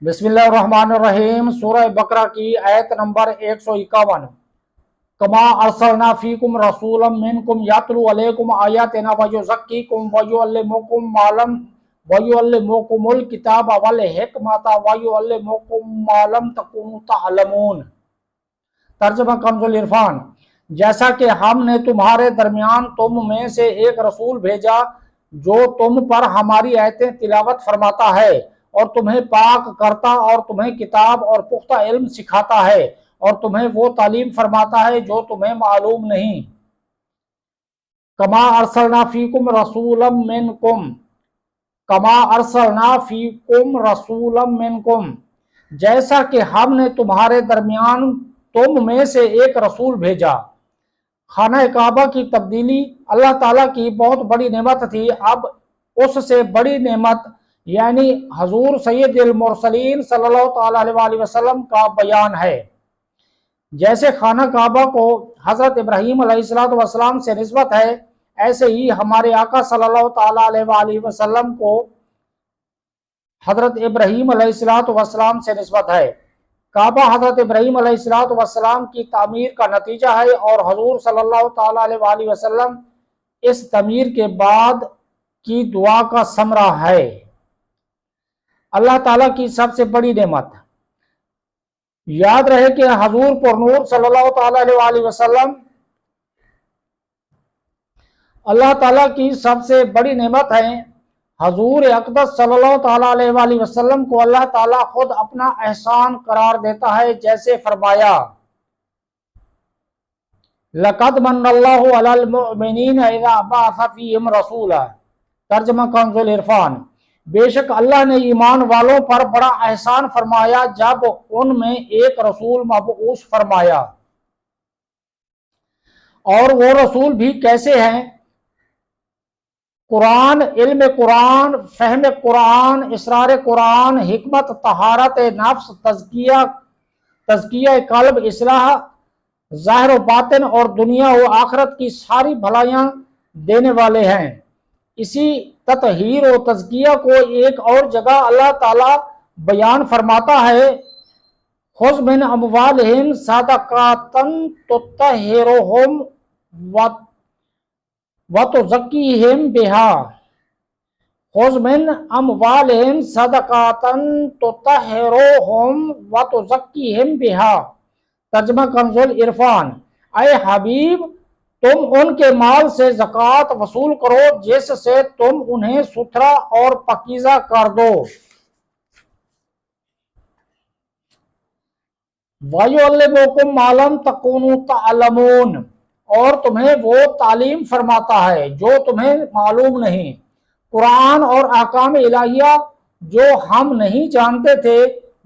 بسم اللہ الرحمن الرحیم۔ سورہ بقرہ کی آیت نمبر 151۔ کما ارسلنا فیکم رسولا منکم یتلو علیکم آیاتنا ویزکیکم ویعلمکم الکتاب والحکمۃ ویعلمکم ما لم تکونوا تعلمون۔ ترجمہ کنز العرفان۔ جیسا کہ ہم نے تمہارے درمیان تم میں سے ایک رسول بھیجا جو تم پر ہماری آیتیں تلاوت فرماتا ہے اور تمہیں پاک کرتا اور تمہیں کتاب اور پختہ علم سکھاتا ہے اور تمہیں وہ تعلیم فرماتا ہے جو تمہیں معلوم نہیں۔ کما ارسلنا فیکم رسولا منکم، کما ارسلنا فیکم رسولا منکم، جیسا کہ ہم نے تمہارے درمیان تم میں سے ایک رسول بھیجا۔ خانہ کعبہ کی تبدیلی اللہ تعالیٰ کی بہت بڑی نعمت تھی۔ اب اس سے بڑی نعمت یعنی حضور سید المرسلین صلی اللہ تعالیٰ علیہ وسلم کا بیان ہے۔ جیسے خانہ کعبہ کو حضرت ابراہیم علیہ السلام سے نسبت ہے، ایسے ہی ہمارے آقا صلی اللہ تعالیٰ علیہ وسلم کو حضرت ابراہیم علیہ السلام سے نسبت ہے۔ کعبہ حضرت ابراہیم علیہ السلام کی تعمیر کا نتیجہ ہے اور حضور صلی اللہ تعالیٰ علیہ وسلم اس تعمیر کے بعد کی دعا کا ثمرہ ہے۔ اللہ تعالیٰ کی سب سے بڑی نعمت۔ یاد رہے کہ حضور پر نور صلی اللہ تعالیٰ علیہ وسلم اللہ تعالیٰ کی سب سے بڑی نعمت ہے۔ حضور اقدس صلی اللہ تعالیٰ علیہ وسلم کو اللہ تعالیٰ خود اپنا احسان قرار دیتا ہے، جیسے فرمایا لَقَدْ مَنَّ اللَّهُ عَلَى الْمُؤْمِنِينَ إِذَا بَعَثَ فِيهِمْ رَسُولًا۔ ترجمہ کنز العرفان۔ بے شک اللہ نے ایمان والوں پر بڑا احسان فرمایا جب ان میں ایک رسول مبعوث فرمایا۔ اور وہ رسول بھی کیسے ہیں؟ قرآن، علم قرآن، فہم قرآن، اسرار قرآن، حکمت، طہارت نفس، تزکیہ قلب، اصلاح ظاہر و باطن اور دنیا و آخرت کی ساری بھلائیاں دینے والے ہیں۔ اسی تطہیر و تزکیہ کو ایک اور جگہ اللہ تعالیٰ بیان فرماتا ہے خذ من اموالہم صدقۃ تطہرہم وتزکیہم بہا، خذ من اموالہم صدقۃ تطہرہم وتزکیہم بہا۔ ترجمہ کنز العرفان۔ اے حبیب، تم ان کے مال سے زکوٰۃ وصول کرو جس سے تم انہیں ستھرا اور پاکیزہ کر دو۔ وَيُعَلِّمُكُم مَّا لَمْ تَكُونُوا تَعْلَمُونَ، اور تمہیں وہ تعلیم فرماتا ہے جو تمہیں معلوم نہیں۔ قرآن اور احکام الہیہ جو ہم نہیں جانتے تھے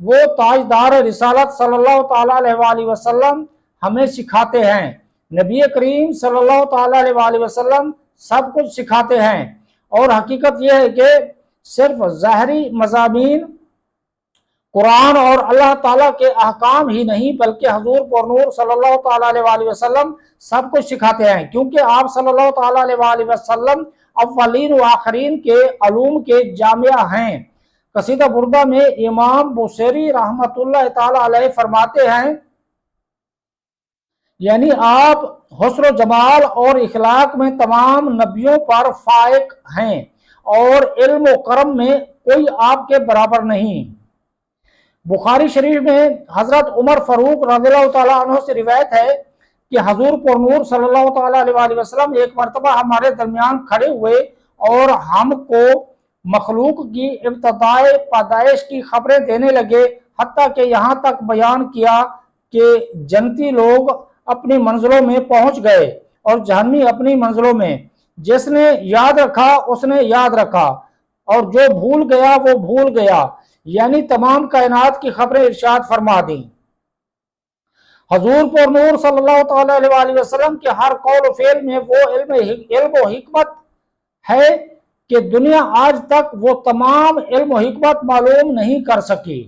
وہ تاجدار رسالت صلی اللہ تعالیٰ علیہ وسلم ہمیں سکھاتے ہیں۔ نبی کریم صلی اللہ تعالیٰ علیہ وسلم سب کچھ سکھاتے ہیں، اور حقیقت یہ ہے کہ صرف ظاہری مضامین قرآن اور اللہ تعالیٰ کے احکام ہی نہیں بلکہ حضور پر نور صلی اللہ تعالیٰ علیہ وسلم سب کچھ سکھاتے ہیں، کیونکہ آپ صلی اللہ تعالیٰ علیہ وسلم اولین و آخرین کے علوم کے جامعہ ہیں۔ قصیدہ بردہ میں امام بوصیری رحمۃ اللہ تعالیٰ علیہ فرماتے ہیں، یعنی آپ حسن و جمال اور اخلاق میں تمام نبیوں پر فائق ہیں اور علم و کرم میں کوئی آپ کے برابر نہیں۔ بخاری شریف میں حضرت عمر فاروق رضی اللہ تعالیٰ عنہ سے روایت ہے کہ حضور پر نور صلی اللہ تعالیٰ علیہ وسلم ایک مرتبہ ہمارے درمیان کھڑے ہوئے اور ہم کو مخلوق کی ابتدائے پیدائش کی خبریں دینے لگے، حتیٰ کہ یہاں تک بیان کیا کہ جنتی لوگ اپنی منزلوں میں پہنچ گئے اور جہنمی اپنی منزلوں میں۔ جس نے یاد رکھا اس نے یاد رکھا اور جو بھول گیا وہ بھول گیا، یعنی تمام کائنات کی خبریں ارشاد فرما دیں۔ حضور پر نور صلی اللہ تعالیٰ علیہ وسلم کے ہر قول و فعل میں وہ علم و حکمت ہے کہ دنیا آج تک وہ تمام علم و حکمت معلوم نہیں کر سکی۔